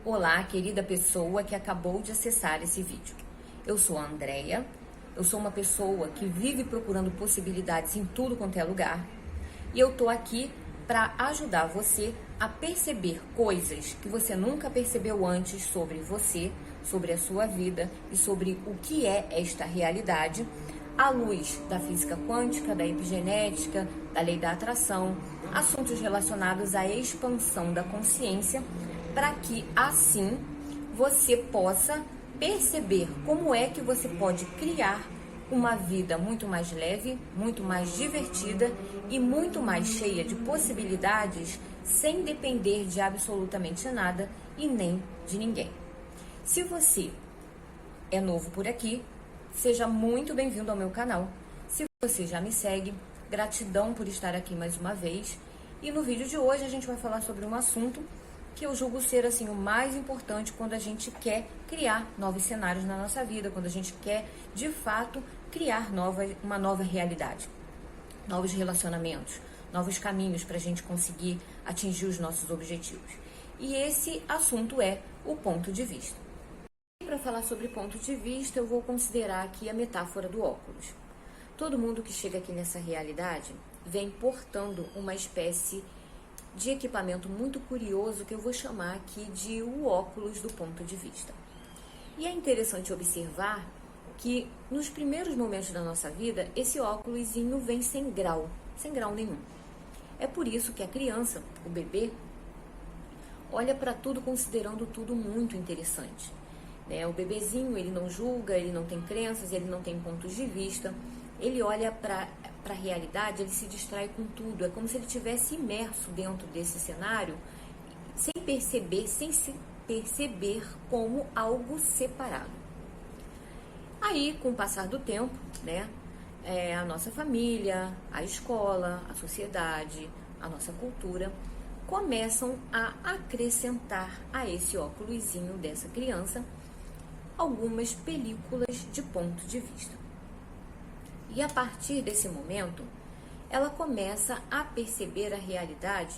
Olá, querida pessoa que acabou de acessar esse vídeo. Eu sou a Andrea, eu sou uma pessoa que vive procurando possibilidades em tudo quanto é lugar e eu tô aqui para ajudar você a perceber coisas que você nunca percebeu antes sobre você, sobre a sua vida e sobre o que é esta realidade, à luz da física quântica, da epigenética, da lei da atração, assuntos relacionados à expansão da consciência, para que assim você possa perceber como é que você pode criar uma vida muito mais leve, muito mais divertida e muito mais cheia de possibilidades, sem depender de absolutamente nada e nem de ninguém. Se você é novo por aqui, seja muito bem-vindo ao meu canal. Se você já me segue, gratidão por estar aqui mais uma vez. E no vídeo de hoje a gente vai falar sobre um assunto que eu julgo ser assim o mais importante quando a gente quer criar novos cenários na nossa vida, quando a gente quer de fato criar uma nova realidade, novos relacionamentos, novos caminhos para a gente conseguir atingir os nossos objetivos. E esse assunto é o ponto de vista. Para falar sobre ponto de vista, eu vou considerar aqui a metáfora do óculos. Todo mundo que chega aqui nessa realidade vem portando uma espécie de equipamento muito curioso que eu vou chamar aqui de o óculos do ponto de vista. E é interessante observar que nos primeiros momentos da nossa vida, esse óculosinho vem sem grau nenhum. É por isso que a criança, o bebê, olha para tudo considerando tudo muito interessante. O bebezinho, ele não julga, ele não tem crenças, ele não tem pontos de vista, ele olha para a realidade, ele se distrai com tudo. É como se ele estivesse imerso dentro desse cenário, sem se perceber como algo separado. Aí, com o passar do tempo, a nossa família, a escola, a sociedade, a nossa cultura, começam a acrescentar a esse óculosinho dessa criança algumas películas de ponto de vista. E a partir desse momento, ela começa a perceber a realidade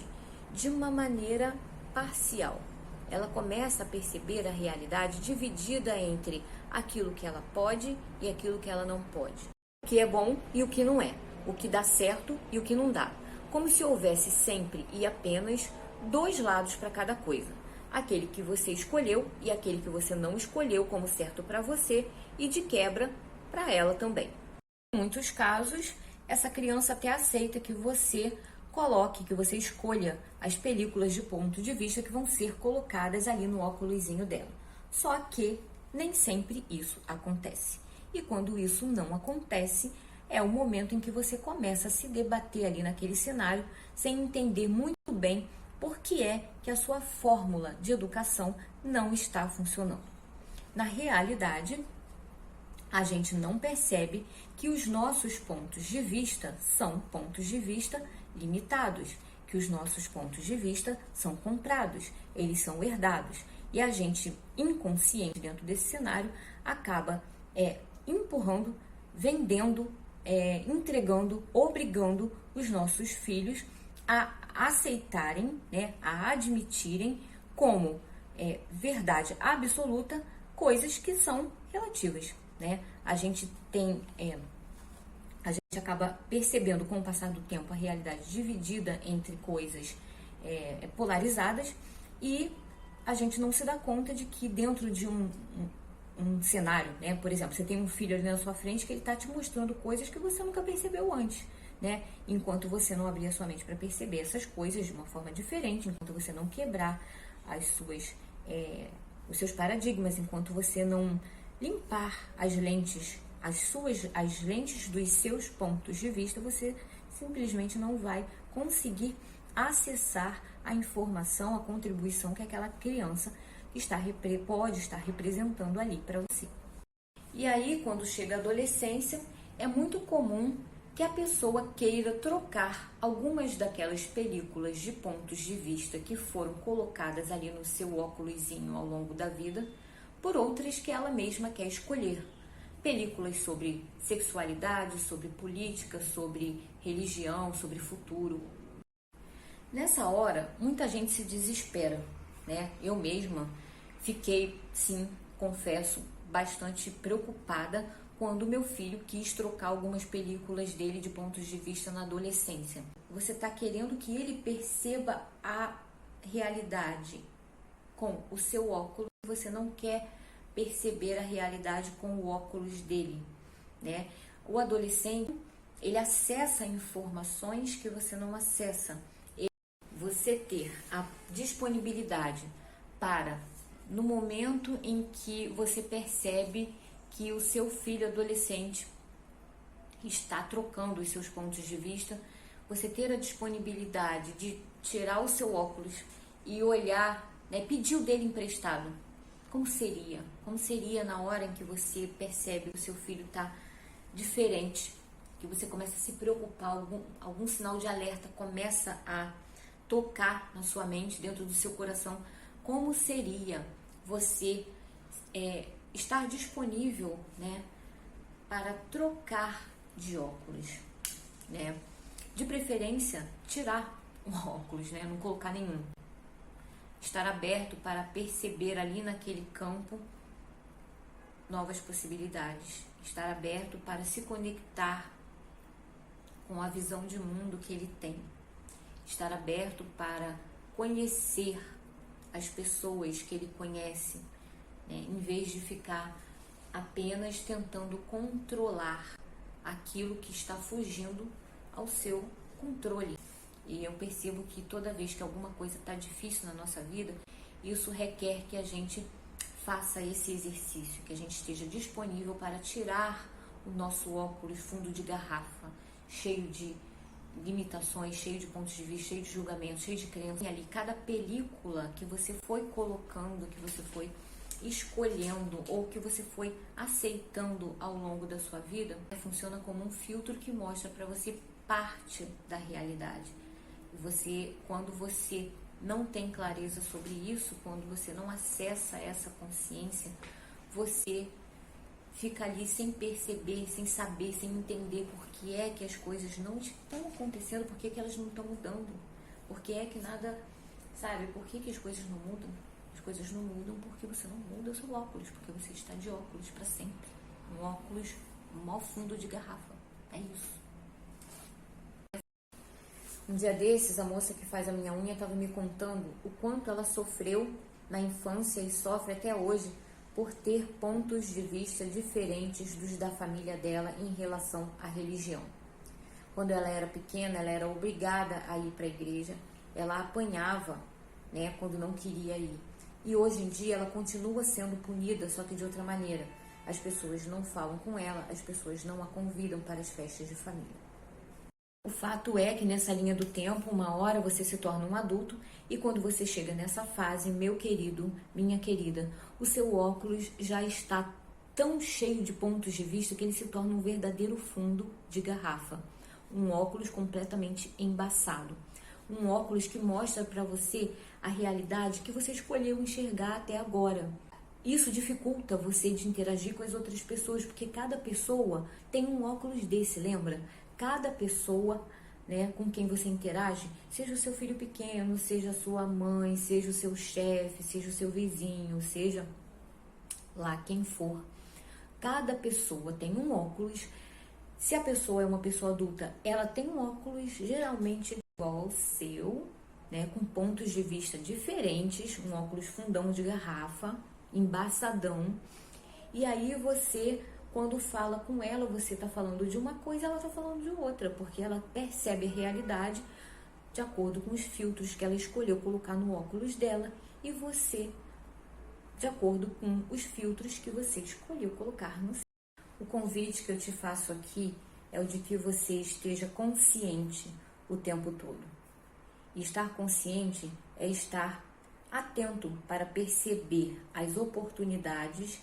de uma maneira parcial. Ela começa a perceber a realidade dividida entre aquilo que ela pode e aquilo que ela não pode. O que é bom e o que não é. O que dá certo e o que não dá. Como se houvesse sempre e apenas dois lados para cada coisa. Aquele que você escolheu e aquele que você não escolheu como certo para você e de quebra para ela também. Em muitos casos, essa criança até aceita que você coloque, que você escolha as películas de ponto de vista que vão ser colocadas ali no óculosinho dela. Só que nem sempre isso acontece. E quando isso não acontece, é o momento em que você começa a se debater ali naquele cenário, sem entender muito bem por que é que a sua fórmula de educação não está funcionando. Na realidade, a gente não percebe que os nossos pontos de vista são pontos de vista limitados, que os nossos pontos de vista são comprados, eles são herdados. E a gente, inconsciente dentro desse cenário, acaba empurrando, vendendo, entregando, obrigando os nossos filhos a aceitarem, a admitirem como verdade absoluta coisas que são relativas. A gente acaba percebendo com o passar do tempo a realidade dividida entre coisas polarizadas e a gente não se dá conta de que dentro de um cenário, por exemplo, você tem um filho ali na sua frente que ele está te mostrando coisas que você nunca percebeu antes, enquanto você não abrir a sua mente para perceber essas coisas de uma forma diferente, enquanto você não quebrar os seus paradigmas, enquanto você não limpar as lentes dos seus pontos de vista, você simplesmente não vai conseguir acessar a informação, a contribuição que aquela criança pode estar representando ali para você. E aí, quando chega a adolescência, é muito comum que a pessoa queira trocar algumas daquelas películas de pontos de vista que foram colocadas ali no seu óculosinho ao longo da vida por outras que ela mesma quer escolher. Películas sobre sexualidade, sobre política, sobre religião, sobre futuro. Nessa hora, muita gente se desespera, Eu mesma Fiquei, sim, confesso, bastante preocupada quando meu filho quis trocar algumas películas dele de pontos de vista na adolescência. Você está querendo que ele perceba a realidade com o seu óculos, você não quer perceber a realidade com o óculos dele, né? O adolescente, ele acessa informações que você não acessa. Você ter a disponibilidade para, no momento em que você percebe que o seu filho adolescente está trocando os seus pontos de vista, você ter a disponibilidade de tirar o seu óculos e olhar, né, pedir o dele emprestado. Como seria? Como seria na hora em que você percebe que o seu filho está diferente, que você começa a se preocupar, algum sinal de alerta começa a tocar na sua mente, dentro do seu coração? Como seria você estar disponível, né, para trocar de óculos, né? De preferência, tirar o óculos, né? Não colocar nenhum. Estar aberto para perceber ali naquele campo novas possibilidades. Estar aberto para se conectar com a visão de mundo que ele tem. Estar aberto para conhecer as pessoas que ele conhece, né? Em vez de ficar apenas tentando controlar aquilo que está fugindo ao seu controle. E eu percebo que toda vez que alguma coisa está difícil na nossa vida, isso requer que a gente faça esse exercício, que a gente esteja disponível para tirar o nosso óculos fundo de garrafa, cheio de limitações, cheio de pontos de vista, cheio de julgamentos, cheio de crenças. E ali, cada película que você foi colocando, que você foi escolhendo ou que você foi aceitando ao longo da sua vida, funciona como um filtro que mostra para você parte da realidade. Quando você não tem clareza sobre isso, quando você não acessa essa consciência, você fica ali sem perceber, sem saber, sem entender por que é que as coisas não estão acontecendo, por que que elas não estão mudando, por que é que nada, sabe, por que que as coisas não mudam? As coisas não mudam porque você não muda o seu óculos, porque você está de óculos para sempre. Um óculos, um mau fundo de garrafa. É isso. Um dia desses, a moça que faz a minha unha estava me contando o quanto ela sofreu na infância e sofre até hoje por ter pontos de vista diferentes dos da família dela em relação à religião. Quando ela era pequena, ela era obrigada a ir para a igreja, ela apanhava, né, quando não queria ir. E hoje em dia ela continua sendo punida, só que de outra maneira. As pessoas não falam com ela, as pessoas não a convidam para as festas de família. O fato é que nessa linha do tempo, uma hora você se torna um adulto e quando você chega nessa fase, meu querido, minha querida, o seu óculos já está tão cheio de pontos de vista que ele se torna um verdadeiro fundo de garrafa. Um óculos completamente embaçado. Um óculos que mostra para você a realidade que você escolheu enxergar até agora. Isso dificulta você de interagir com as outras pessoas, porque cada pessoa tem um óculos desse, lembra? Cada pessoa, né, com quem você interage, seja o seu filho pequeno, seja a sua mãe, seja o seu chefe, seja o seu vizinho, seja lá quem for, cada pessoa tem um óculos. Se a pessoa é uma pessoa adulta, ela tem um óculos geralmente igual ao seu, né, com pontos de vista diferentes, um óculos fundão de garrafa, embaçadão. E aí você, quando fala com ela, você está falando de uma coisa, ela está falando de outra, porque ela percebe a realidade de acordo com os filtros que ela escolheu colocar no óculos dela e você, de acordo com os filtros que você escolheu colocar no seu. O convite que eu te faço aqui é o de que você esteja consciente o tempo todo. E estar consciente é estar atento para perceber as oportunidades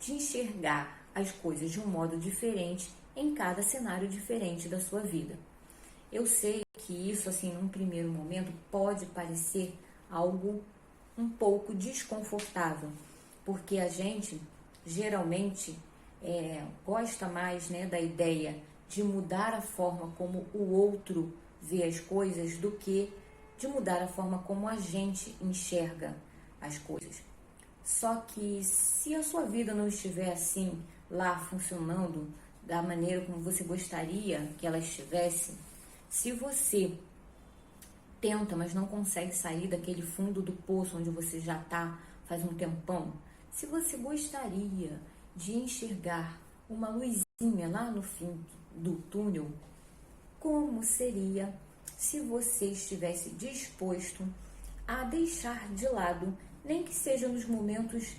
de enxergar as coisas de um modo diferente em cada cenário diferente da sua vida. Eu sei que isso, assim, num primeiro momento, pode parecer algo um pouco desconfortável, porque a gente geralmente gosta mais, né, da ideia de mudar a forma como o outro vê as coisas do que de mudar a forma como a gente enxerga as coisas. Só que se a sua vida não estiver assim, lá funcionando da maneira como você gostaria que ela estivesse, se você tenta, mas não consegue sair daquele fundo do poço onde você já está faz um tempão, se você gostaria de enxergar uma luzinha lá no fim do túnel, como seria se você estivesse disposto a deixar de lado, nem que seja nos momentos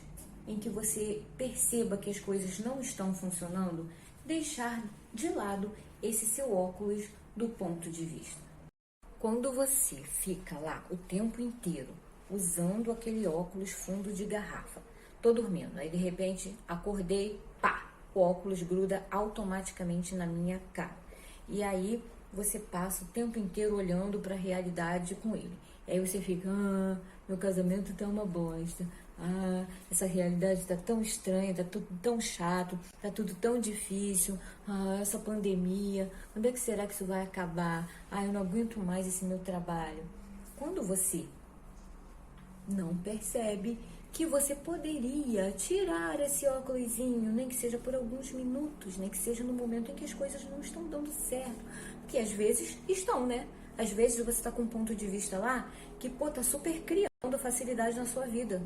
em que você perceba que as coisas não estão funcionando, deixar de lado esse seu óculos do ponto de vista. Quando você fica lá o tempo inteiro usando aquele óculos fundo de garrafa, tô dormindo, aí de repente acordei, pá, o óculos gruda automaticamente na minha cara. E aí você passa o tempo inteiro olhando para a realidade com ele. E aí você fica, meu casamento tá uma bosta. Essa realidade tá tão estranha, tá tudo tão chato, tá tudo tão difícil. Essa pandemia, quando é que será que isso vai acabar? Eu não aguento mais esse meu trabalho. Quando você não percebe que você poderia tirar esse óculosinho, nem que seja por alguns minutos, nem que seja no momento em que as coisas não estão dando certo. Porque às vezes estão, né? Às vezes você está com um ponto de vista lá que, tá super criando facilidade na sua vida.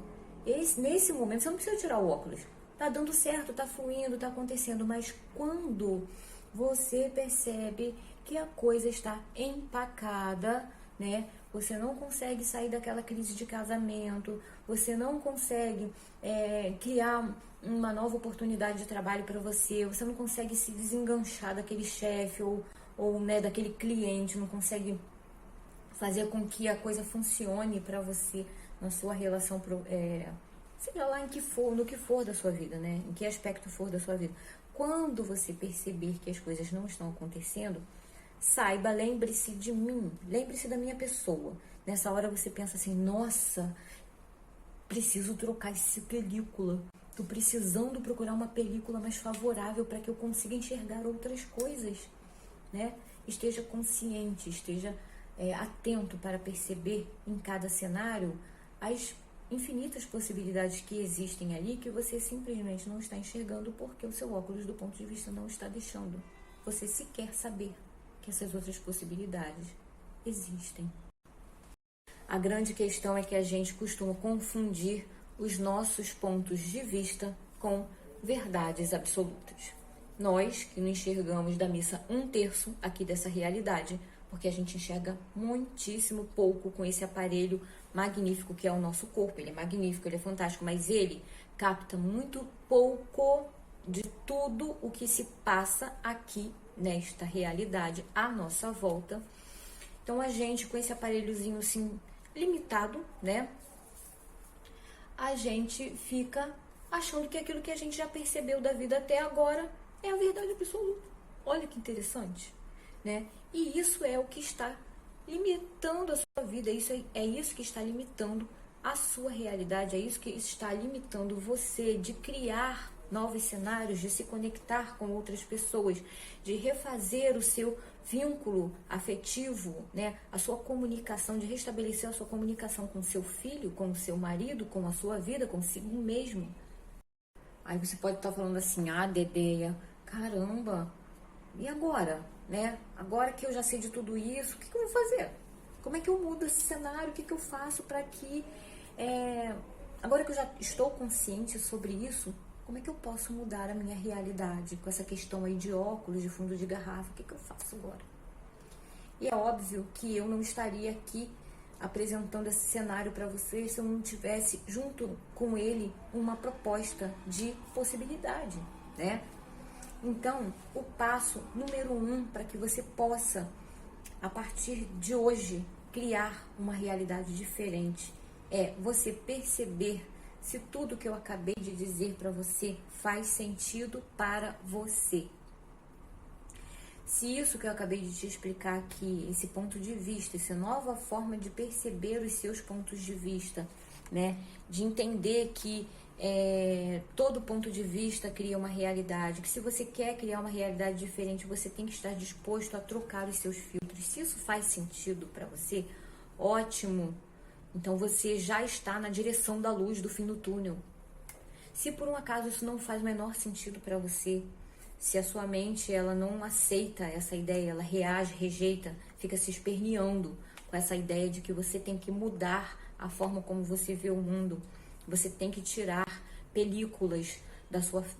Nesse momento, você não precisa tirar o óculos. Tá dando certo, tá fluindo, tá acontecendo. Mas quando você percebe que a coisa está empacada, né? Você não consegue sair daquela crise de casamento, você não consegue criar uma nova oportunidade de trabalho para você, você não consegue se desenganchar daquele chefe ou né, daquele cliente, não consegue fazer com que a coisa funcione para você na sua relação, seja lá no que for da sua vida, né? Em que aspecto for da sua vida. Quando você perceber que as coisas não estão acontecendo, saiba, lembre-se de mim, lembre-se da minha pessoa. Nessa hora você pensa assim, nossa, preciso trocar essa película. Tô precisando procurar uma película mais favorável para que eu consiga enxergar outras coisas, né? Esteja consciente, esteja atento para perceber em cada cenário as infinitas possibilidades que existem ali que você simplesmente não está enxergando porque o seu óculos do ponto de vista não está deixando você sequer saber que essas outras possibilidades existem. A grande questão é que a gente costuma confundir os nossos pontos de vista com verdades absolutas. Nós que não enxergamos da missa 1/3 aqui dessa realidade, porque a gente enxerga muitíssimo pouco com esse aparelho magnífico que é o nosso corpo. Ele é magnífico, ele é fantástico, mas ele capta muito pouco de tudo o que se passa aqui nesta realidade à nossa volta. Então a gente com esse aparelhozinho assim limitado, né? A gente fica achando que aquilo que a gente já percebeu da vida até agora é a verdade absoluta. Olha que interessante, né? E isso é o que está limitando a sua vida, é isso que está limitando a sua realidade, é isso que está limitando você de criar novos cenários, de se conectar com outras pessoas, de refazer o seu vínculo afetivo, né? A sua comunicação, de restabelecer a sua comunicação com o seu filho, com o seu marido, com a sua vida, consigo mesmo. Aí você pode estar falando assim, Dedeia, caramba, e agora, né? Agora que eu já sei de tudo isso, o que eu vou fazer? Como é que eu mudo esse cenário? O que eu faço para que, agora que eu já estou consciente sobre isso, como é que eu posso mudar a minha realidade com essa questão aí de óculos, de fundo de garrafa? O que eu faço agora? E é óbvio que eu não estaria aqui apresentando esse cenário para vocês se eu não tivesse junto com ele uma proposta de possibilidade, né? Então, o passo número 1 para que você possa, a partir de hoje, criar uma realidade diferente é você perceber se tudo que eu acabei de dizer para você faz sentido para você. Se isso que eu acabei de te explicar aqui, esse ponto de vista, essa nova forma de perceber os seus pontos de vista, né? De entender que todo ponto de vista cria uma realidade, que se você quer criar uma realidade diferente, você tem que estar disposto a trocar os seus filtros. Se isso faz sentido para você, ótimo, Então você já está na direção da luz do fim do túnel. Se por um acaso isso não faz o menor sentido para você, se a sua mente ela não aceita essa ideia, ela reage, rejeita, fica se esperneando com essa ideia de que você tem que mudar a forma como você vê o mundo, você tem que tirar películas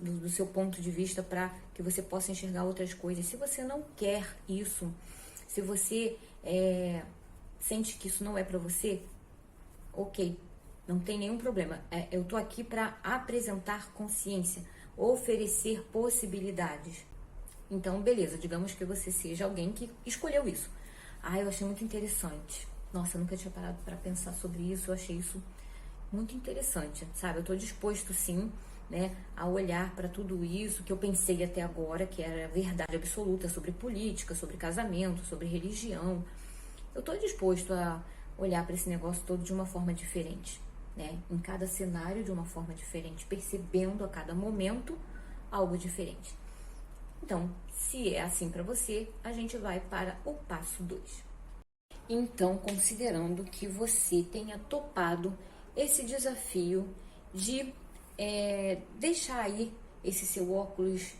do seu ponto de vista para que você possa enxergar outras coisas. Se você não quer isso, se você sente que isso não é para você, ok, não tem nenhum problema. Eu tô aqui para apresentar consciência, oferecer possibilidades. Então, beleza, digamos que você seja alguém que escolheu isso. Eu achei muito interessante. Nossa, eu nunca tinha parado para pensar sobre isso, eu achei isso muito interessante, sabe? Eu tô disposto, sim, né, a olhar para tudo isso que eu pensei até agora, que era verdade absoluta sobre política, sobre casamento, sobre religião. Eu tô disposto a olhar para esse negócio todo de uma forma diferente, né? Em cada cenário de uma forma diferente, percebendo a cada momento algo diferente. Então, se é assim para você, a gente vai para o passo 2. Então, considerando que você tenha topado esse desafio de deixar aí esse seu óculos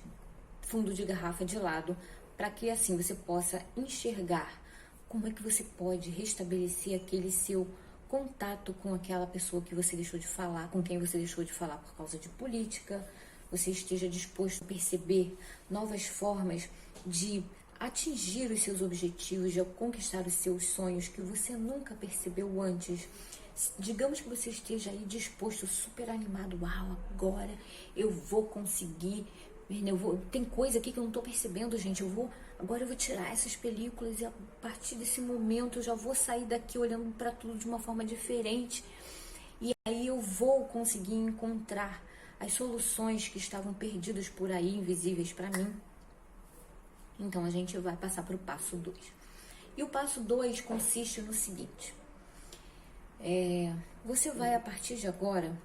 fundo de garrafa de lado, para que assim você possa enxergar como é que você pode restabelecer aquele seu contato com aquela pessoa que você deixou de falar, com quem você deixou de falar por causa de política, você esteja disposto a perceber novas formas de atingir os seus objetivos, de conquistar os seus sonhos que você nunca percebeu antes. Digamos que você esteja aí disposto, super animado, uau, agora eu vou conseguir, tem coisa aqui que eu não estou percebendo, gente, agora eu vou tirar essas películas e a partir desse momento eu já vou sair daqui olhando para tudo de uma forma diferente e aí eu vou conseguir encontrar as soluções que estavam perdidas por aí, invisíveis para mim. Então a gente vai passar para o passo 2. E o passo 2 consiste no seguinte: você vai a partir de agora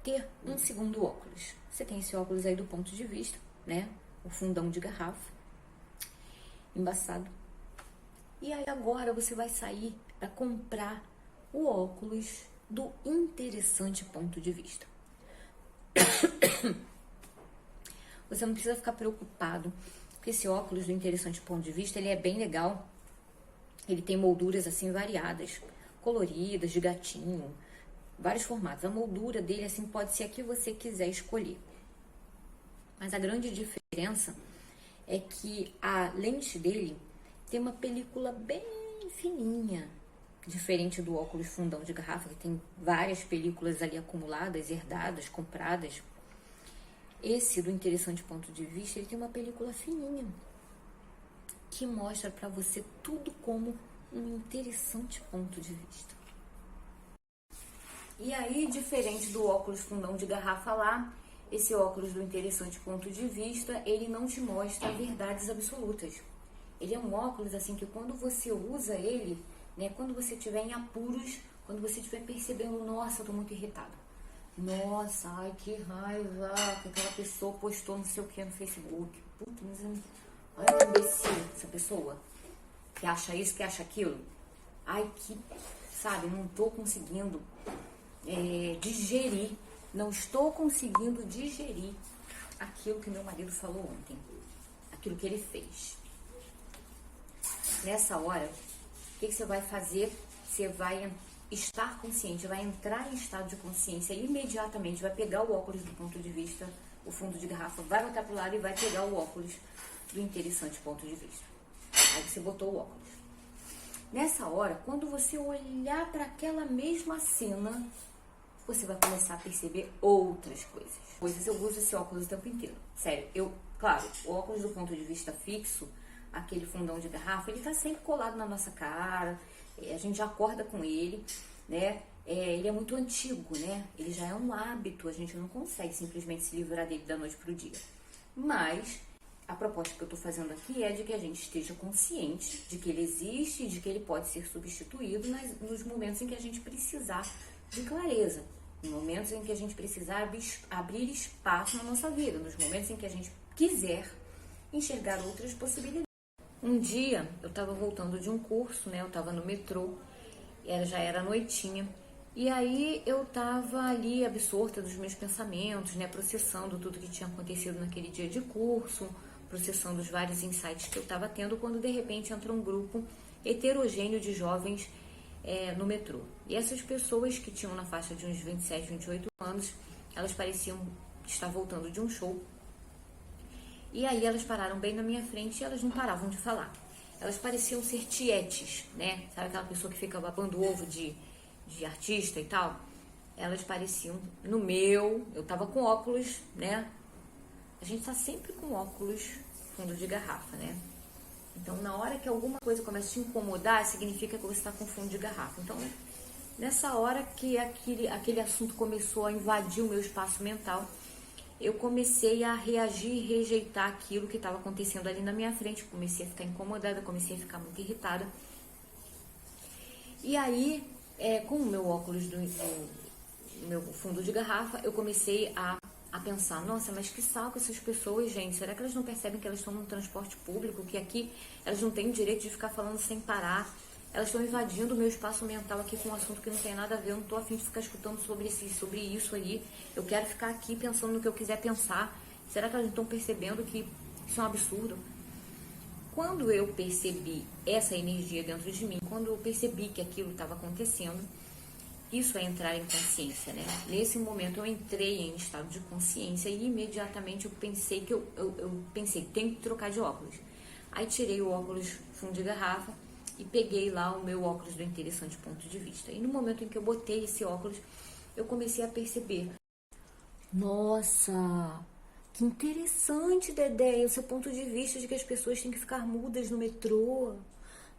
ter um segundo óculos. Você tem esse óculos aí do ponto de vista, né? O fundão de garrafa, embaçado. E aí agora você vai sair para comprar o óculos do interessante ponto de vista. Você não precisa ficar preocupado, porque esse óculos do interessante ponto de vista, ele é bem legal. Ele tem molduras assim variadas, coloridas, de gatinho, vários formatos. A moldura dele assim pode ser a que você quiser escolher. Mas a grande diferença é que a lente dele tem uma película bem fininha, diferente do óculos fundão de garrafa, que tem várias películas ali acumuladas, herdadas, compradas. Esse do interessante ponto de vista, ele tem uma película fininha, que mostra para você tudo como um interessante ponto de vista. E aí, diferente do óculos fundão de garrafa lá, esse óculos do interessante ponto de vista, ele não te mostra verdades absolutas. Ele é um óculos assim que quando você usa ele, né, quando você estiver em apuros, quando você estiver percebendo, nossa, eu tô muito irritada. Nossa, ai que raiva, que aquela pessoa postou não sei o que no Facebook. Puta, mas olha que imbecil essa pessoa, que acha isso, que acha aquilo. Ai que, sabe, não tô conseguindo digerir, não estou conseguindo digerir aquilo que meu marido falou ontem, aquilo que ele fez. Nessa hora, o que você vai fazer? Você vai estar consciente, vai entrar em estado de consciência e imediatamente vai pegar o óculos do ponto de vista, o fundo de garrafa, vai botar pro lado e vai pegar o óculos do interessante ponto de vista. Aí você botou o óculos. Nessa hora, quando você olhar para aquela mesma cena, você vai começar a perceber outras coisas. Eu uso esse óculos o tempo inteiro. Sério, claro, o óculos do ponto de vista fixo, aquele fundão de garrafa, ele tá sempre colado na nossa cara, a gente já acorda com ele, né? Ele é muito antigo, né? Ele já é um hábito, a gente não consegue simplesmente se livrar dele da noite pro dia. Mas a proposta que eu tô fazendo aqui é de que a gente esteja consciente de que ele existe, de que ele pode ser substituído nos momentos em que a gente precisar de clareza, nos momentos em que a gente precisar abrir espaço na nossa vida, nos momentos em que a gente quiser enxergar outras possibilidades. Um dia eu estava voltando de um curso, né? Eu estava no metrô já era noitinha. E aí eu tava ali absorta dos meus pensamentos, né, processando tudo que tinha acontecido naquele dia de curso, processando os vários insights que eu tava tendo, quando de repente entra um grupo heterogêneo de jovens no metrô. E essas pessoas que tinham na faixa de uns 27, 28 anos, elas pareciam estar voltando de um show. E aí elas pararam bem na minha frente e elas não paravam de falar. Elas pareciam ser tietes, né? Sabe aquela pessoa que fica babando o ovo de artista e tal? Elas pareciam eu tava com óculos, né? A gente tá sempre com óculos fundo de garrafa, né? Então, na hora que alguma coisa começa a te incomodar, significa que você está com fundo de garrafa. Então, nessa hora que aquele assunto começou a invadir o meu espaço mental, eu comecei a reagir e rejeitar aquilo que estava acontecendo ali na minha frente. Comecei a ficar incomodada, comecei a ficar muito irritada. E aí, com o meu óculos do meu fundo de garrafa, eu comecei a pensar, nossa, mas que saco essas pessoas, gente, será que elas não percebem que elas estão no transporte público, que aqui elas não têm o direito de ficar falando sem parar, elas estão invadindo o meu espaço mental aqui com um assunto que não tem nada a ver, eu não tô a fim de ficar escutando sobre isso aí, eu quero ficar aqui pensando no que eu quiser pensar, será que elas não estão percebendo que isso é um absurdo? Quando eu percebi essa energia dentro de mim, quando eu percebi que aquilo estava acontecendo, isso é entrar em consciência, né? Nesse momento eu entrei em estado de consciência e imediatamente eu pensei que eu pensei, tenho que trocar de óculos. Aí tirei o óculos fundo de garrafa e peguei lá o meu óculos do interessante ponto de vista. E no momento em que eu botei esse óculos, eu comecei a perceber. Nossa, que interessante, Dedé, o seu ponto de vista de que as pessoas têm que ficar mudas no metrô.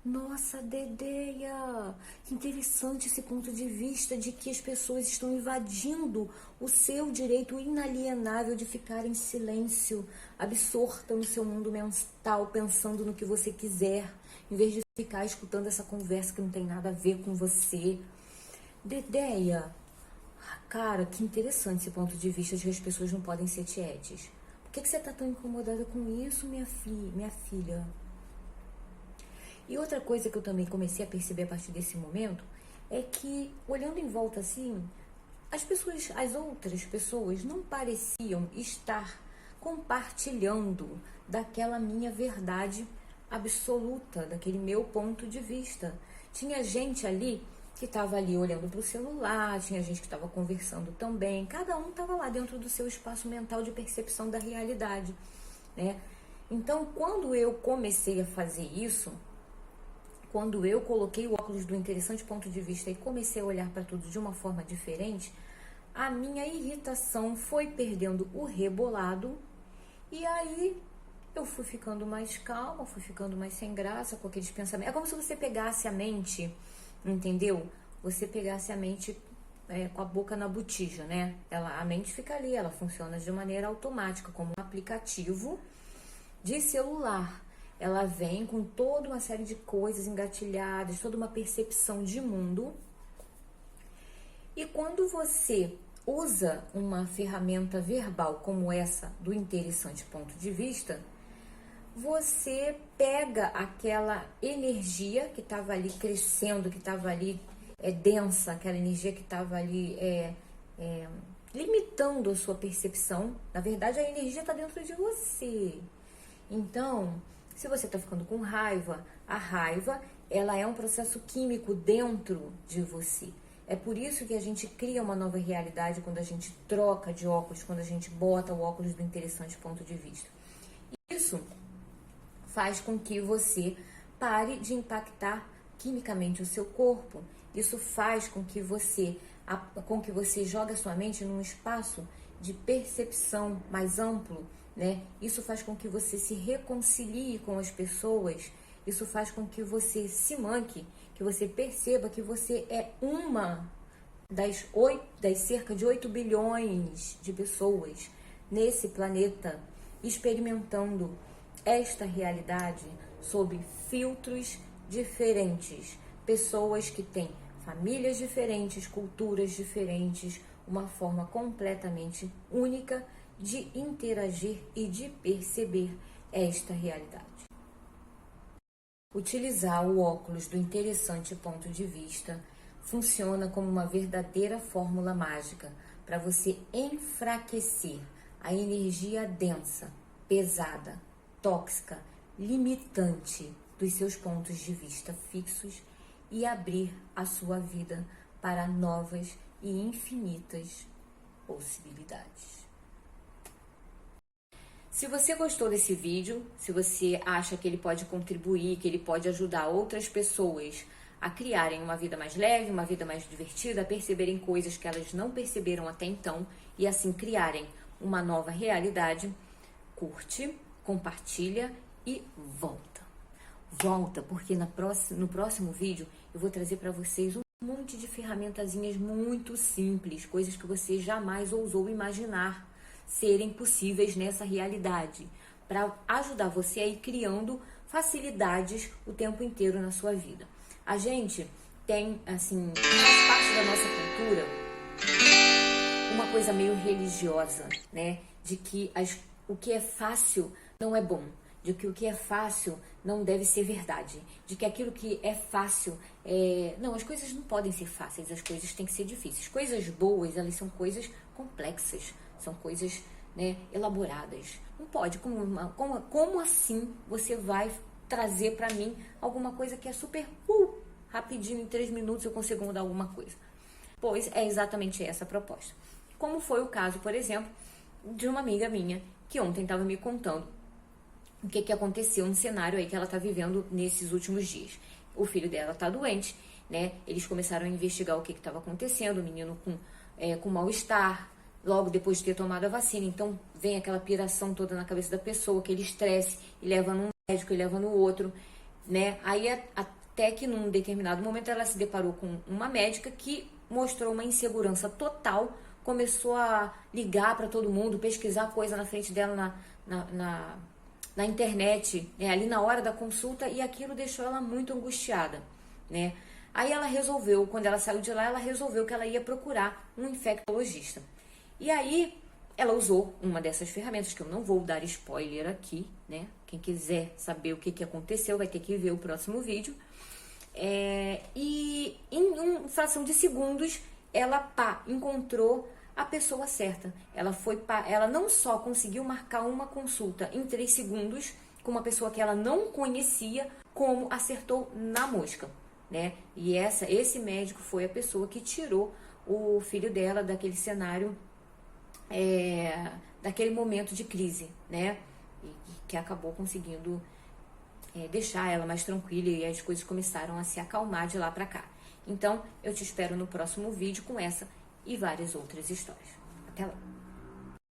Nossa, Dedeia, que interessante esse ponto de vista de que as pessoas estão invadindo o seu direito inalienável de ficar em silêncio, absorta no seu mundo mental, pensando no que você quiser, em vez de ficar escutando essa conversa que não tem nada a ver com você. Dedeia, cara, que interessante esse ponto de vista de que as pessoas não podem ser tietes. Por que você tá tão incomodada com isso, minha filha? E outra coisa que eu também comecei a perceber a partir desse momento é que, olhando em volta assim, as outras pessoas não pareciam estar compartilhando daquela minha verdade absoluta, daquele meu ponto de vista. Tinha gente ali que estava ali olhando para o celular, tinha gente que estava conversando também, cada um estava lá dentro do seu espaço mental de percepção da realidade, né? Então, quando eu comecei a fazer isso, quando eu coloquei o óculos do interessante ponto de vista e comecei a olhar para tudo de uma forma diferente, a minha irritação foi perdendo o rebolado e aí eu fui ficando mais calma, fui ficando mais sem graça com aqueles pensamentos. É como se você pegasse a mente, entendeu? Você pegasse a mente com a boca na botija, né? A mente fica ali, ela funciona de maneira automática, como um aplicativo de celular. Ela vem com toda uma série de coisas engatilhadas, toda uma percepção de mundo. E quando você usa uma ferramenta verbal como essa do interessante ponto de vista, você pega aquela energia que estava ali crescendo, que estava ali densa, aquela energia que estava ali limitando a sua percepção. Na verdade, a energia está dentro de você. Então, se você está ficando com raiva, a raiva, ela é um processo químico dentro de você. É por isso que a gente cria uma nova realidade quando a gente troca de óculos, quando a gente bota o óculos do interessante ponto de vista. Isso faz com que você pare de impactar quimicamente o seu corpo. Isso faz com que você jogue a sua mente num espaço de percepção mais amplo, né? Isso faz com que você se reconcilie com as pessoas, isso faz com que você se manque, que você perceba que você é uma das cerca de 8 bilhões de pessoas nesse planeta experimentando esta realidade sob filtros diferentes, pessoas que têm famílias diferentes, culturas diferentes, uma forma completamente única de interagir e de perceber esta realidade. Utilizar o óculos do interessante ponto de vista funciona como uma verdadeira fórmula mágica para você enfraquecer a energia densa, pesada, tóxica, limitante dos seus pontos de vista fixos e abrir a sua vida para novas e infinitas possibilidades. Se você gostou desse vídeo, se você acha que ele pode contribuir, que ele pode ajudar outras pessoas a criarem uma vida mais leve, uma vida mais divertida, a perceberem coisas que elas não perceberam até então e assim criarem uma nova realidade, curte, compartilha e volta. Volta, porque no próximo vídeo eu vou trazer para vocês um monte de ferramentazinhas muito simples, coisas que você jamais ousou imaginar serem possíveis nessa realidade, para ajudar você a ir criando facilidades o tempo inteiro na sua vida. A gente tem, assim, faz parte da nossa cultura uma coisa meio religiosa, né? De que o que é fácil não é bom, de que o que é fácil não deve ser verdade, de que aquilo que é fácil Não, as coisas não podem ser fáceis, as coisas têm que ser difíceis. Coisas boas, elas são coisas complexas, são coisas, né, elaboradas. Não pode, como assim você vai trazer para mim alguma coisa que é super rapidinho, em 3 minutos eu consigo mudar alguma coisa? Pois é exatamente essa a proposta. Como foi o caso, por exemplo, de uma amiga minha que ontem estava me contando o que aconteceu no cenário aí que ela está vivendo nesses últimos dias. O filho dela está doente, né? Eles começaram a investigar o que estava acontecendo, o menino com mal-estar, logo depois de ter tomado a vacina. Então vem aquela piração toda na cabeça da pessoa, aquele estresse, e leva num médico e leva no outro, né? Aí até que num determinado momento ela se deparou com uma médica que mostrou uma insegurança total, começou a ligar para todo mundo, pesquisar coisa na frente dela na internet, né, ali na hora da consulta, e aquilo deixou ela muito angustiada, né? Aí ela resolveu, quando ela saiu de lá, ela resolveu que ela ia procurar um infectologista. E aí ela usou uma dessas ferramentas, que eu não vou dar spoiler aqui, né? Quem quiser saber o que aconteceu vai ter que ver o próximo vídeo. E em uma fração de segundos ela encontrou a pessoa certa. Ela não só conseguiu marcar uma consulta em 3 segundos com uma pessoa que ela não conhecia, como acertou na mosca, né? E esse médico foi a pessoa que tirou o filho dela daquele cenário, daquele momento de crise, né? E que acabou conseguindo deixar ela mais tranquila, e as coisas começaram a se acalmar de lá pra cá. Então, eu te espero no próximo vídeo com essa e várias outras histórias. Até lá!